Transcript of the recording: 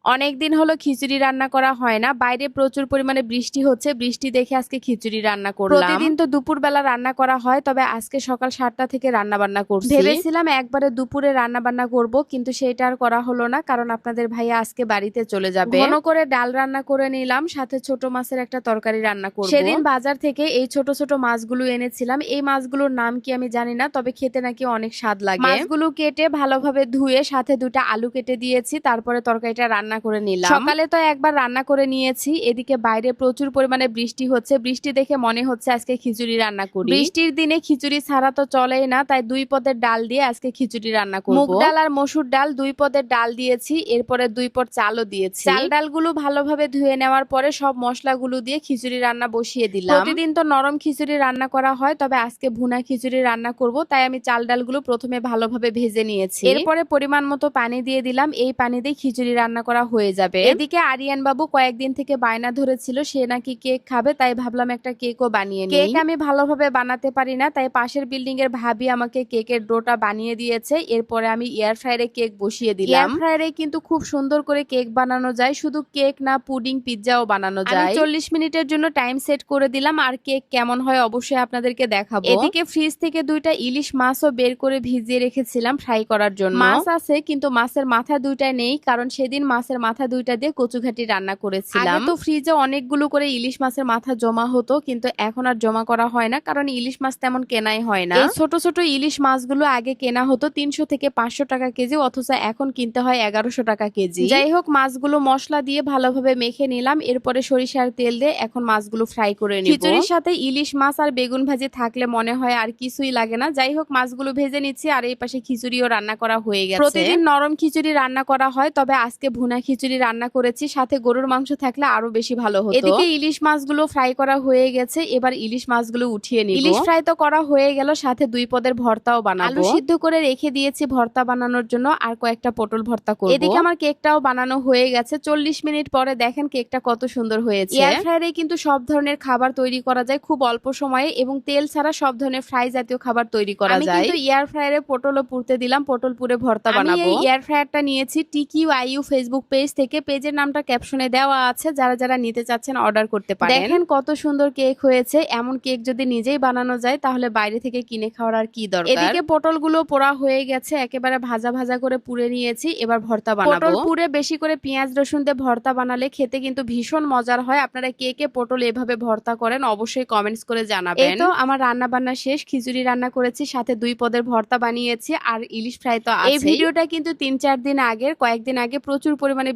অনেকদিন হলো খিচুড়ি রান্না করা হয় না। বাইরে প্রচুর পরিমাণে বৃষ্টি হচ্ছে। বৃষ্টি দেখে আজকে খিচুড়ি রান্না করলাম। প্রতিদিন তো দুপুরবেলা রান্না করা হয়, তবে আজকে সকাল 7টা থেকে রান্না বান্না করছি। ভেবেছিলাম একবারে দুপুরে রান্না বান্না করব, কিন্তু সেটা আর করা হলো না, কারণ আপনাদের ভাইয়া আজকে বাড়িতে চলে যাবে। ঘন করে ডাল রান্না করে নিলাম, সাথে ছোট মাছের একটা তরকারি রান্না করব। সেদিন বাজার থেকে এই ছোট ছোট মাছগুলো এনেছিলাম। এই মাছগুলোর নাম কি আমি জানি না, তবে খেতে নাকি অনেক স্বাদ লাগে। মাছগুলো কেটে ভালোভাবে ধুয়ে সাথে 2টা আলু কেটে দিয়েছি, তারপরে তরকারিটা রান্না করে নিলাম। সকালে তো একবার রান্না করে নিয়েছি। এদিকে বাইরে প্রচুর পরিমাণে বৃষ্টি হচ্ছে। বৃষ্টি দেখে মনে হচ্ছে আজকে খিচুড়ি রান্না করি। বৃষ্টির দিনে খিচুড়ি ছাড়া তো চলেই না, তাই 2 পদের ডাল দিয়ে আজকে খিচুড়ি রান্না করব। মুগ ডাল আর মসুর ডাল 2 পদের ডাল দিয়েছি, এরপরে 2 পদ চালও দিয়েছি। চাল ডালগুলো ভালোভাবে ধুয়ে নেওয়ার পরে সব মশলাগুলো দিয়ে খিচুড়ি রান্না বসিয়ে দিলাম। প্রতিদিন তো নরম খিচুড়ি রান্না করা হয়, তবে আজকে ভুনা খিচুড়ি রান্না করব, তাই আমি চাল ডালগুলো প্রথমে ভালোভাবে ভেজে নিয়েছি। এরপরে পরিমাণ মতো পানি দিয়ে দিলাম। এই পানি দিয়ে খিচুড়ি রান্না করা হয়ে যাবে। এদিকে আরিয়ান বাবু কয়েকদিন থেকে বায়না ধরেছিল সে নাকি কেক খাবে, তাই ভাবলাম একটা কেকও বানিয়ে নিই। কেক আমি ভালোভাবে বানাতে পারি না, তাই পাশের বিল্ডিং এর ভাবি আমাকে কেকের ডোটা বানিয়ে দিয়েছে। এরপরে আমি এয়ার ফ্রায়ারে কেক বসিয়ে দিলাম। এয়ার ফ্রায়ারে কিন্তু খুব সুন্দর করে কেক বানানো যায়। শুধু কেক না, পুডিং, পিৎজাও বানানো যায়। আমি 40 মিনিটের জন্য টাইম সেট করে দিলাম, আর কেক কেমন হয় অবশ্যই আপনাদেরকে দেখাবো। এদিকে ফ্রিজ থেকে 2টা ইলিশ মাছও বের করে ভিজিয়ে রেখেছিলাম ফ্রাই করার জন্য। মাছ আছে, কিন্তু মাছের মাথা 2টা নেই, কারণ সেদিন মাছের মাথা 2টা দিয়ে কচুঘাটি রান্না করেছিলাম। আগে তো ফ্রিজে অনেকগুলো করে ইলিশ মাছের মাথা জমা হতো, কিন্তু এখন আর জমা করা হয় না, কারণ ইলিশ মাছ তেমন কেনাই হয় না। এই ছোট ছোট ইলিশ মাছগুলো আগে কেনা হতো 300 থেকে 500 টাকা কেজি, অথচ এখন কিনতে হয় 1100 টাকা কেজি। যাই হোক, মাছগুলো মশলা দিয়ে ভালোভাবে মেখে নিলাম। এরপরে সরিষার তেল দিয়ে এখন মাছগুলো ফ্রাই করে নিব। খিচুড়ির সাথে ইলিশ মাছ আর বেগুন ভাজি থাকলে মনে হয় আর কিছুই লাগে না। যাই হোক, মাছগুলো ভেজে নিচ্ছি, আর এই পাশে খিচুড়িও রান্না করা হয়ে গেছে। প্রতিদিন নরম খিচুড়ি রান্না করা হয়, তবে আজকে ভুনা খিচুড়ি রান্না করেছি, সাথে গরুর মাংস থাকলে আরো বেশি ভালো হতো। এদিকে ইলিশ মাছগুলো ফ্রাই করা হয়ে গেছে, এবার ইলিশ মাছগুলো উঠিয়ে নিব। ইলিশ ফ্রাই তো করা হয়ে গেল, সাথে 2 পদের ভর্তাও বানাবো। আলু সিদ্ধ করে রেখে দিয়েছি ভর্তা বানানোর জন্য, আর কয়েকটা পটল ভর্তা করব। এদিকে আমার কেকটাও বানানো হয়ে গেছে। 40 মিনিট পরে দেখেন কেকটা কত সুন্দর হয়েছে। এয়ার ফ্রায়ারে কিন্তু সব ধরনের খাবার তৈরি করা যায় খুব অল্প সময়ে, এবং তেল ছাড়া সব ধরনের ফ্রাই জাতীয় খাবার তৈরি করা যায়। আমি কিন্তু এয়ার ফ্রায়ারে পটলও পুড়তে দিলাম, পটল পুড়ে ভর্তা বানাবো। আমি এই এয়ার ফ্রায়ারটা নিয়েছি TQIU ফেসবুক পেজ থেকে। পেজের নামটা ক্যাপশনে দেওয়া আছে, যারা যারা নিতে চাচ্ছেন অর্ডার করতে পারেন। দেখেন কত সুন্দর কেক হয়েছে। এমন কেক যদি নিজেই বানানো যায়, তাহলে বাইরে থেকে কিনে খাওয়ার আর কি দরকার। এদিকে পটলগুলো পোড়া হয়ে গেছে, একেবারে ভাজা ভাজা করে পুড়ে নিয়েছি। এবার ভর্তা বানাবো। পটল পুড়ে বেশি করে পেঁয়াজ রসুন দিয়ে ভর্তা বানালে খেতে কিন্তু ভীষণ মজার হয়। আপনারা কে কে পটল এভাবে ভর্তা করেন অবশ্যই কমেন্টস করে জানাবেন। এই তো আমার রান্না বান্না শেষ। খিচুড়ি রান্না করেছি, সাথে 2 পদের ভর্তা বানিয়েছি, আর ইলিশ ফ্রাই তো আছে। এই ভিডিওটা কিন্তু 3-4 দিন আগের। কয়েকদিন আগে প্রচুর পরিমাণে